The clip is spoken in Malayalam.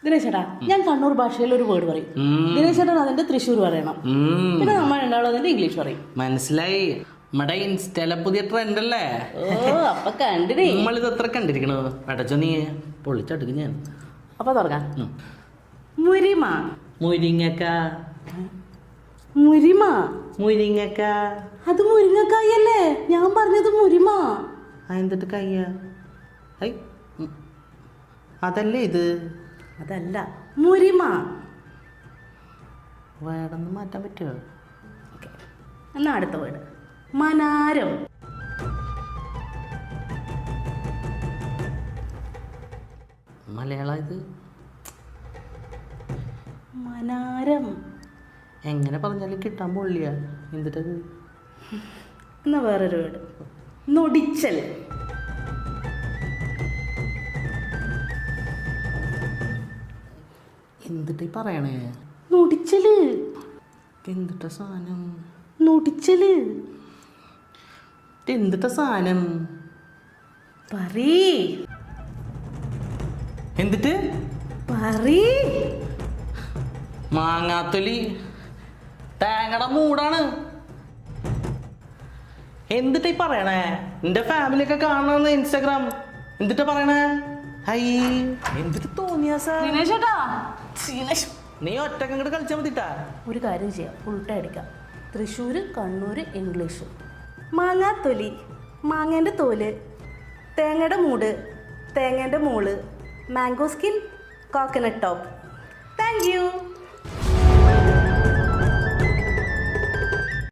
ദിനേശേട്ടാ ഞാൻ കണ്ണൂർ ഭാഷയിൽ ഒരു വേർഡ് പറയും, ദിനേശേട്ടൻ അതിന്റെ തൃശ്ശൂർ പറയണം, പിന്നെ നമ്മൾ രണ്ടാളും അതിന്റെ ഇംഗ്ലീഷ് പറയും. മനസ്സിലായി. നമ്മുടെ ഇൻസ്റ്റയിലെ പുതിയ ട്രെൻഡ് അല്ലേ? ഓ അപ്പൊ കണ്ടിനേ. നമ്മളിത് എത്ര കണ്ടിരിക്കണോ? അടച്ചോ നീ പൊളിച്ചടുക്ക് ഞാൻ. അപ്പൊ തുടങ്ങാം. മുരിമ. മുരിങ്ങക്ക. മുരിമ. മുരിങ്ങക്ക. അത് മുരിങ്ങക്കായല്ലേ? ഞാൻ പറഞ്ഞത് മുരിമ. എന്തിട്ട് കയ്യ? അതല്ലേ ഇത്? അതല്ല, മുരിമ. വേടൊന്നും മാറ്റാൻ പറ്റുമോ? ഓക്കെ, എന്നാ അടുത്ത വേർഡ് മനാരം. മലയാളം ഇത്? മനാരം എങ്ങനെ പറഞ്ഞാലും കിട്ടാൻ പൊള്ളിയ. എന്തിട്ടത്? എന്നാ വേറൊരു വേർഡ് നൊടിച്ചൽ. എന്തിട്ട് പറയണേ? നൊടിച്ചല്. എന്തിട്ട സാധനം? നൊടിച്ചല്. എന്തിട്ട സാധനം? പറീ. എന്തിട്ട്? പറീ. മാങ്ങാത്തൊലി. തേങ്ങയുടെ മൂടാണ്. എന്തിട്ടാ പറയണേ? എന്റെ ഫാമിലി ഒക്കെ കാണുന്ന ഇൻസ്റ്റാഗ്രാം. എന്തിട്ടാ പറയണേ? ഹൈ, എന്തിട്ട് തോന്നിയാ സാർ? ദിനേശേട്ടാ, നീ ഒറ്റക്ക് ഇങ്ങോട്ട് കളിച്ചാൽ മതിട്ടാ. ഒരു കാര്യം ചെയ്യാം, ഉൾട്ട അടിക്കാം. തൃശ്ശൂർ, കണ്ണൂർ, ഇംഗ്ലീഷ്. മാങ്ങാത്തൊലി, മാങ്ങേൻ്റെ തോല്, തേങ്ങയുടെ മൂട്, തേങ്ങേൻ്റെ മോള്, mango skin, coconut top. Thank you.